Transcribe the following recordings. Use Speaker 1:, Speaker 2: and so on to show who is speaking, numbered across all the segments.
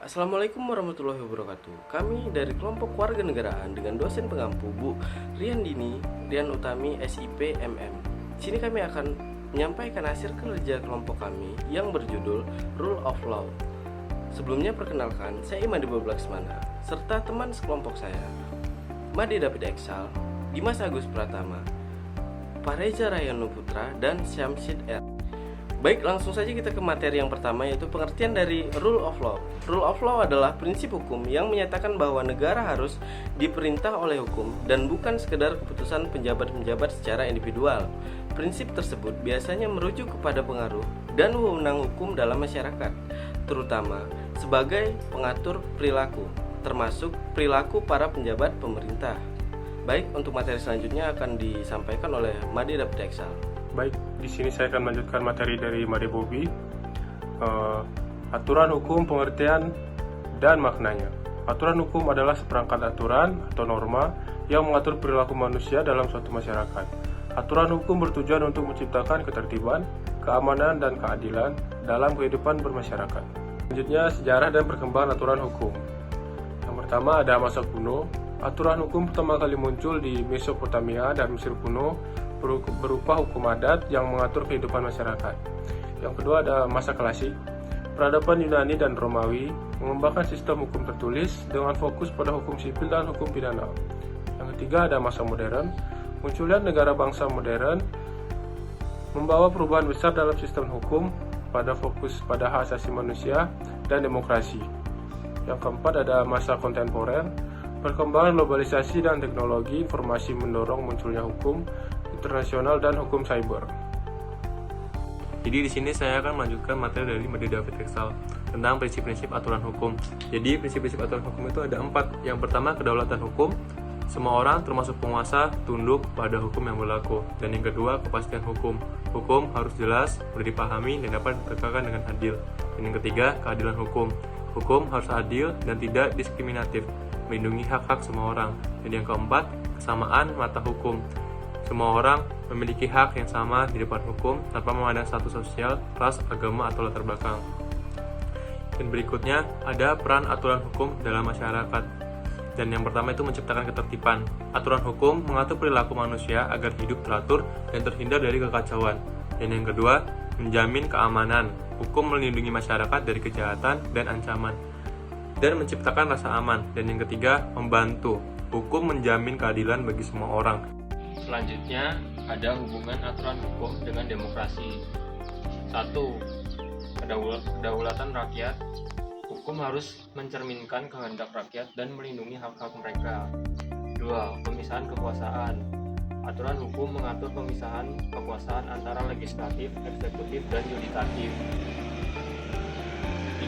Speaker 1: Assalamualaikum warahmatullahi wabarakatuh. Kami dari kelompok Warganegaraan dengan dosen pengampu Bu Rian Utami SIP MM. Di sini kami akan menyampaikan hasil kerja kelompok kami yang berjudul Rule of Law. Sebelumnya perkenalkan, saya Imadi Laksmana serta teman sekelompok saya, Made David Eksal, Dimas Agus Pratama, Pareza Rayano Putra, dan Syamsid R. Baik, langsung saja kita ke materi yang pertama, yaitu pengertian dari Rule of Law. Rule of Law adalah prinsip hukum yang menyatakan bahwa negara harus diperintah oleh hukum dan bukan sekedar keputusan penjabat-penjabat secara individual. Prinsip tersebut biasanya merujuk kepada pengaruh dan wewenang hukum dalam masyarakat, terutama sebagai pengatur perilaku, termasuk perilaku para penjabat pemerintah. Baik, untuk materi selanjutnya akan disampaikan oleh Made David Eksal.
Speaker 2: Baik, di sini saya akan melanjutkan materi dari Made Bobi. Aturan hukum, pengertian, dan maknanya. Aturan hukum adalah seperangkat aturan atau norma yang mengatur perilaku manusia dalam suatu masyarakat. Aturan hukum bertujuan untuk menciptakan ketertiban, keamanan, dan keadilan dalam kehidupan bermasyarakat. Selanjutnya, sejarah dan perkembangan aturan hukum. Yang pertama ada masa kuno. Aturan hukum pertama kali muncul di Mesopotamia dan Mesir kuno berupa hukum adat yang mengatur kehidupan masyarakat. Yang kedua ada masa klasik. Peradaban Yunani dan Romawi mengembangkan sistem hukum tertulis dengan fokus pada hukum sipil dan hukum pidana. Yang ketiga ada masa modern. Munculnya negara bangsa modern membawa perubahan besar dalam sistem hukum pada fokus pada hak asasi manusia dan demokrasi. Yang keempat ada masa kontemporer. Perkembangan globalisasi dan teknologi informasi mendorong munculnya hukum internasional dan hukum cyber.
Speaker 3: Jadi di sini saya akan melanjutkan materi dari Made David Eksal tentang prinsip-prinsip aturan hukum. Jadi prinsip-prinsip aturan hukum itu ada 4. Yang pertama, kedaulatan hukum. Semua orang termasuk penguasa tunduk pada hukum yang berlaku. Dan yang kedua, kepastian hukum. Hukum harus jelas, mudah dipahami, dan dapat ditegakkan dengan adil. Dan yang ketiga, keadilan hukum. Hukum harus adil dan tidak diskriminatif, melindungi hak-hak semua orang. Dan yang keempat, kesamaan mata hukum. Semua orang memiliki hak yang sama di depan hukum tanpa memandang status sosial, ras, agama, atau latar belakang. Dan berikutnya ada peran aturan hukum dalam masyarakat. Dan yang pertama itu menciptakan ketertiban. Aturan hukum mengatur perilaku manusia agar hidup teratur dan terhindar dari kekacauan. Dan yang kedua, menjamin keamanan. Hukum melindungi masyarakat dari kejahatan dan ancaman dan menciptakan rasa aman. Dan yang ketiga, membantu. Hukum menjamin keadilan bagi semua orang.
Speaker 4: Selanjutnya, ada hubungan aturan hukum dengan demokrasi. 1. Kedaulatan rakyat. Hukum harus mencerminkan kehendak rakyat dan melindungi hak-hak mereka. 2. Pemisahan kekuasaan. Aturan hukum mengatur pemisahan kekuasaan antara legislatif, eksekutif, dan yudikatif.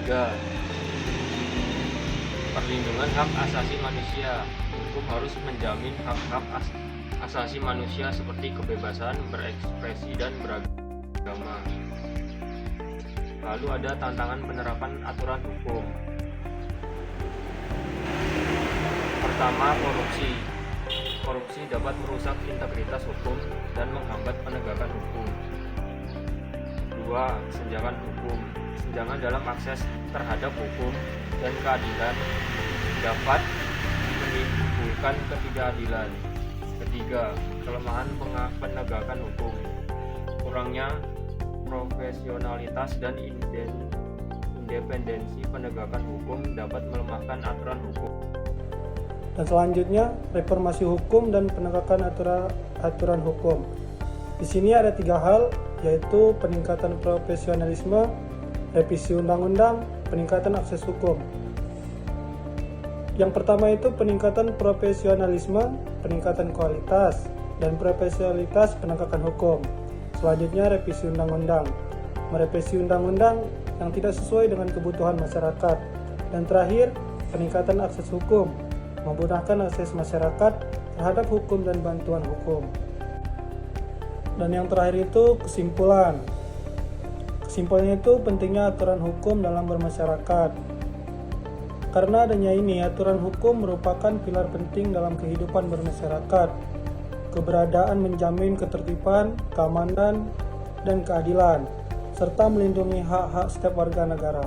Speaker 4: 3. Perlindungan hak asasi manusia. Hukum harus menjamin hak-hak asasi manusia seperti kebebasan berekspresi dan beragama. Lalu ada tantangan penerapan aturan hukum. Pertama, korupsi. Korupsi dapat merusak integritas hukum dan menghambat penegakan hukum. 2. Kesenjangan hukum. Kesenjangan dalam akses terhadap hukum dan keadilan dapat menimbulkan ketidakadilan. 3. Kelemahan penegakan hukum. Kurangnya profesionalitas dan independensi penegakan hukum dapat melemahkan aturan hukum.
Speaker 5: Dan selanjutnya, reformasi hukum dan penegakan aturan hukum. Di sini ada 3 hal, yaitu peningkatan profesionalisme, revisi undang-undang, peningkatan akses hukum. Yang pertama itu peningkatan profesionalisme, peningkatan kualitas, dan profesionalitas penegakan hukum. Selanjutnya revisi undang-undang, merevisi undang-undang yang tidak sesuai dengan kebutuhan masyarakat. Dan terakhir, peningkatan akses hukum, memudahkan akses masyarakat terhadap hukum dan bantuan hukum. Dan yang terakhir itu kesimpulan. Kesimpulannya itu pentingnya aturan hukum dalam bermasyarakat. Karena adanya ini, aturan hukum merupakan pilar penting dalam kehidupan bermasyarakat. Keberadaan menjamin ketertiban, keamanan, dan keadilan, serta melindungi hak-hak setiap warga negara.